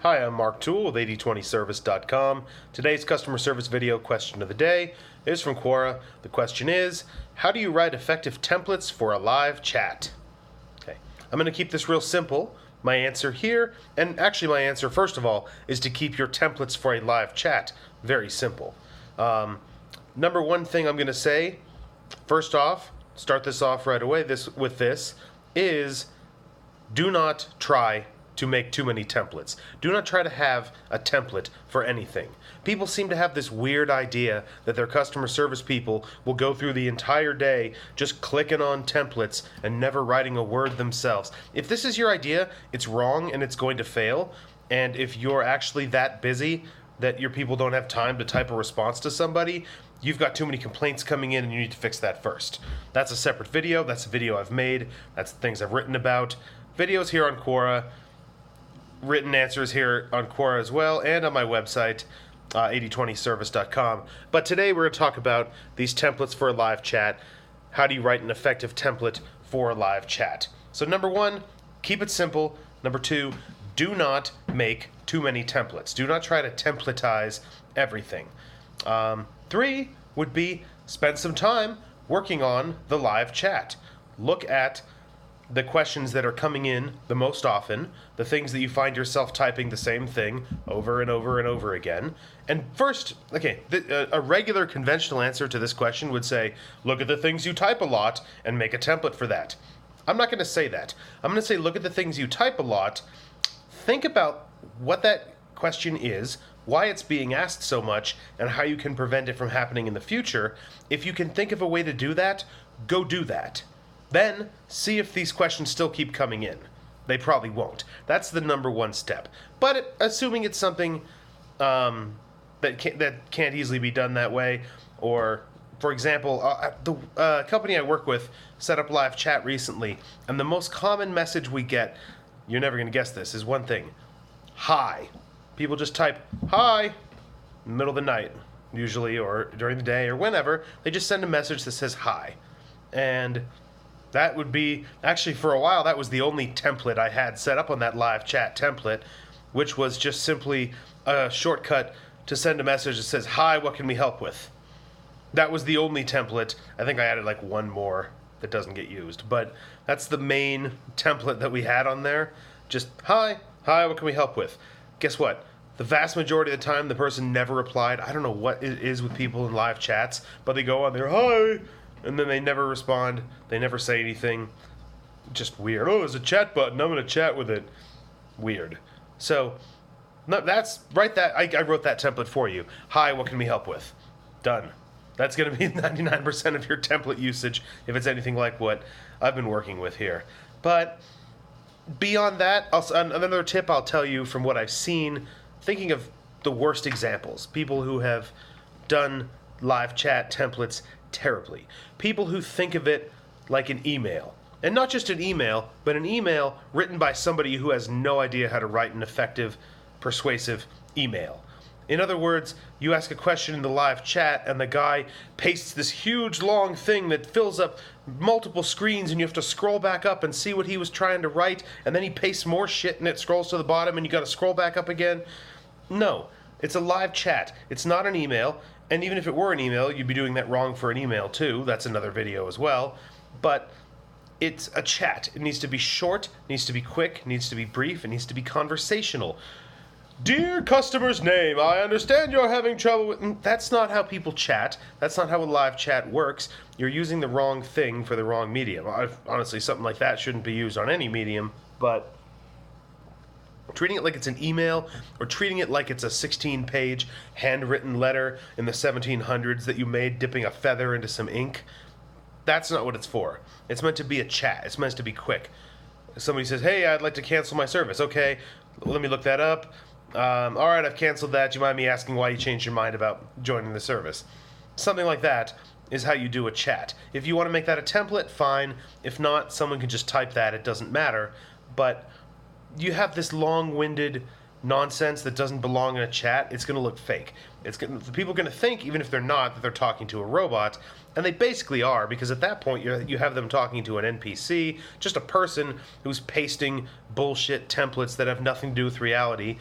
Hi, I'm Mark Toole with 8020service.com. Today's customer service video question of the day is from Quora. The question is, how do you write effective templates for a live chat? Okay, I'm going to keep this real simple. My answer here, and actually my answer first of all, is to keep your templates for a live chat very simple. Number one thing I'm going to say, first off, start this off right away with this, is do not try to make too many templates. Do not try to have a template for anything. People seem to have this weird idea that their customer service people will go through the entire day just clicking on templates and never writing a word themselves. If this is your idea, it's wrong and it's going to fail. And if you're actually that busy that your people don't have time to type a response to somebody, you've got too many complaints coming in and you need to fix that first. That's a separate video. That's a video I've made. That's the things I've written about. Videos here on Quora. Written answers here on Quora as well, and on my website, 8020service.com. But today we're going to talk about these templates for a live chat. How do you write an effective template for a live chat? So number one, keep it simple. Number two, do not make too many templates. Do not try to templatize everything. Three would be spend some time working on the live chat. Look at the questions that are coming in the most often, the things that you find yourself typing the same thing over and over and over again. And first, a regular conventional answer to this question would say, look at the things you type a lot and make a template for that. I'm not going to say that. I'm going to say look at the things you type a lot, think about what that question is, why it's being asked so much, and how you can prevent it from happening in the future. If you can think of a way to do that, go do that. Then, see if these questions still keep coming in. They probably won't. That's the number one step. But assuming it's something that can't easily be done that way, or, for example, the company I work with set up live chat recently, and the most common message we get, you're never going to guess this, is one thing. Hi. People just type, hi, in the middle of the night, usually, or during the day, or whenever. They just send a message that says hi. And that would be, actually for a while, that was the only template I had set up on that live chat template, which was just simply a shortcut to send a message that says, hi, what can we help with? That was the only template. I think I added like one more that doesn't get used, but that's the main template that we had on there. Just, hi, what can we help with? Guess what? The vast majority of the time, the person never replied. I don't know what it is with people in live chats, but they go on there, hi, and then they never respond. They never say anything. Just weird. Oh, there's a chat button. I'm going to chat with it. Weird. So, no, that's right. I wrote that template for you. Hi, what can we help with? Done. That's going to be 99% of your template usage if it's anything like what I've been working with here. But beyond that, another tip I'll tell you from what I've seen, thinking of the worst examples, people who have done live chat templates terribly. People who think of it like an email. And not just an email, but an email written by somebody who has no idea how to write an effective, persuasive email. In other words, you ask a question in the live chat and the guy pastes this huge long thing that fills up multiple screens and you have to scroll back up and see what he was trying to write, and then he pastes more shit and it scrolls to the bottom and you got to scroll back up again. No, it's a live chat. It's not an email. And even if it were an email, you'd be doing that wrong for an email too. That's another video as well. But it's a chat. It needs to be short, needs to be quick, needs to be brief, it needs to be conversational. Dear customer's name, I understand you're having trouble with... That's not how people chat. That's not how a live chat works. You're using the wrong thing for the wrong medium. Honestly, something like that shouldn't be used on any medium, but treating it like it's an email or treating it like it's a 16-page handwritten letter in the 1700s that you made dipping a feather into some ink, that's not what it's for. It's meant to be a chat. It's meant to be quick. Somebody says, hey, I'd like to cancel my service. Okay, let me look that up. All right, I've canceled that. Do you mind me asking why you changed your mind about joining the service? Something like that is how you do a chat. If you want to make that a template, fine. If not, someone can just type that. It doesn't matter. But you have this long-winded nonsense that doesn't belong in a chat, it's going to look fake. People are going to think, even if they're not, that they're talking to a robot, and they basically are, because at that point you have them talking to an NPC, just a person who's pasting bullshit templates that have nothing to do with reality,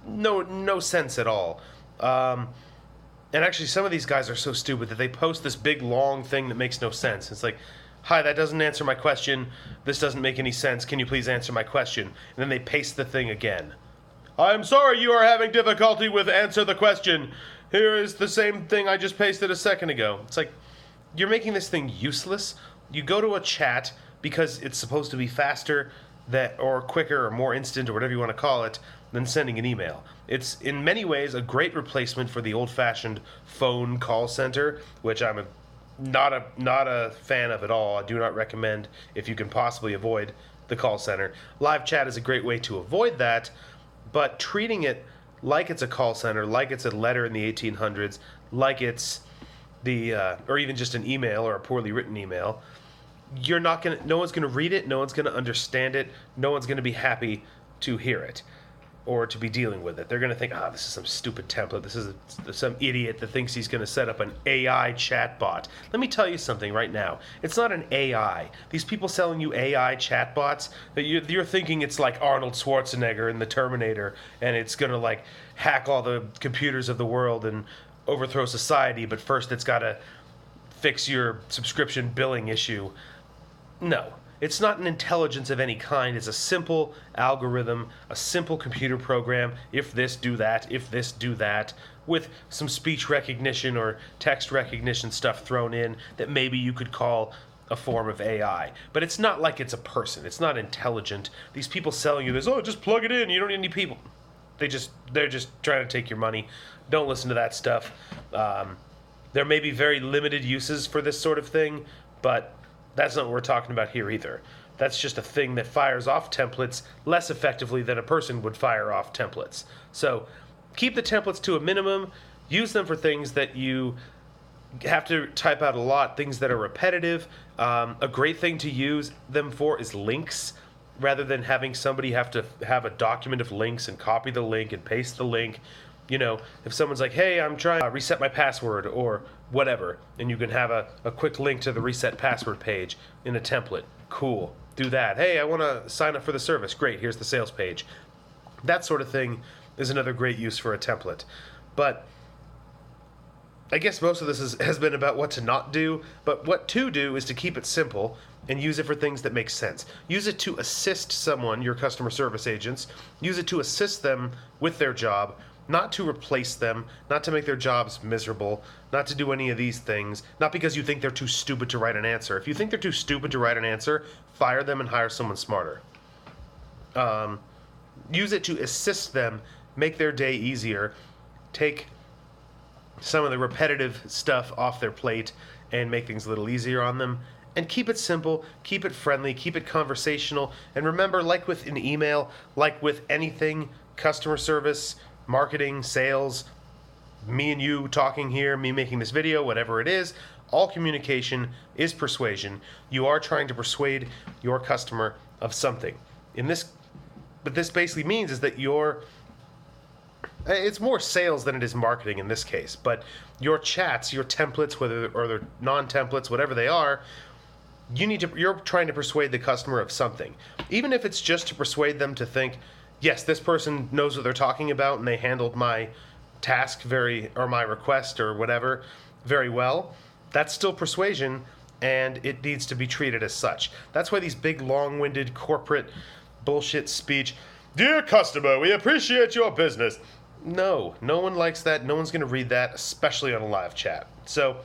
no sense at all. And actually, some of these guys are so stupid that they post this big long thing that makes no sense. It's like, hi, that doesn't answer my question. This doesn't make any sense. Can you please answer my question? And then they paste the thing again. I'm sorry you are having difficulty with answer the question. Here is the same thing I just pasted a second ago. It's like, you're making this thing useless. You go to a chat because it's supposed to be faster or quicker or more instant or whatever you want to call it than sending an email. It's in many ways a great replacement for the old-fashioned phone call center, which I'm not a fan of at all. I do not recommend, if you can possibly avoid the call center. Live chat is a great way to avoid that, but treating it like it's a call center, like it's a letter in the 1800s, like it's or even just an email or a poorly written email, no one's gonna read it, no one's gonna understand it, no one's gonna be happy to hear it or to be dealing with it. They're gonna think, this is some stupid template. This is some idiot that thinks he's gonna set up an AI chatbot. Let me tell you something right now. It's not an AI. These people selling you AI chatbots, that you're thinking it's like Arnold Schwarzenegger in the Terminator, and it's gonna like hack all the computers of the world and overthrow society, but first it's gotta fix your subscription billing issue. No. It's not an intelligence of any kind. It's a simple algorithm, a simple computer program, if this, do that, if this, do that, with some speech recognition or text recognition stuff thrown in that maybe you could call a form of AI. But it's not like it's a person. It's not intelligent. These people selling you this, just plug it in, you don't need any people. They're just trying to take your money. Don't listen to that stuff. There may be very limited uses for this sort of thing, but that's not what we're talking about here either. That's just a thing that fires off templates less effectively than a person would fire off templates. So keep the templates to a minimum. Use them for things that you have to type out a lot, things that are repetitive. A great thing to use them for is links, rather than having somebody have to have a document of links and copy the link and paste the link. You know, if someone's like, hey, I'm trying to reset my password or whatever, and you can have a quick link to the reset password page in a template. Cool. Do that. Hey, I want to sign up for the service. Great. Here's the sales page. That sort of thing is another great use for a template. But I guess most of this has been about what to not do, but what to do is to keep it simple and use it for things that make sense. Use it to assist someone, your customer service agents. Use it to assist them with their job, not to replace them, not to make their jobs miserable, not to do any of these things, not because you think they're too stupid to write an answer. If you think they're too stupid to write an answer, fire them and hire someone smarter. Use it to assist them, make their day easier, take some of the repetitive stuff off their plate and make things a little easier on them. And keep it simple, keep it friendly, keep it conversational. And remember, like with an email, like with anything, customer service, marketing, sales, me and you talking here, me making this video, whatever it is, all communication is persuasion. You are trying to persuade your customer of something. What this basically means is that it's more sales than it is marketing in this case, but your chats, your templates, whether or they're non-templates, whatever they are, you're trying to persuade the customer of something. Even if it's just to persuade them to think, yes, this person knows what they're talking about and they handled my task or my request or whatever very well, that's still persuasion, and it needs to be treated as such. That's why these big, long-winded corporate bullshit speech, dear customer, we appreciate your business. No one likes that. No one's going to read that, especially on a live chat. So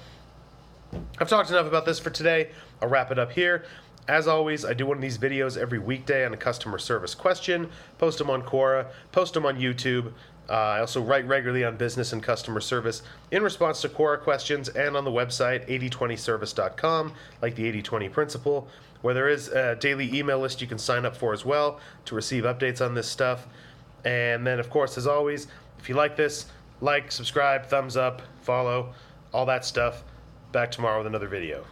I've talked enough about this for today. I'll wrap it up here. As always, I do one of these videos every weekday on a customer service question. Post them on Quora, post them on YouTube. I also write regularly on business and customer service in response to Quora questions and on the website 8020service.com, like the 80/20 principle, where there is a daily email list you can sign up for as well to receive updates on this stuff. And then, of course, as always, if you like this, like, subscribe, thumbs up, follow, all that stuff. Back tomorrow with another video.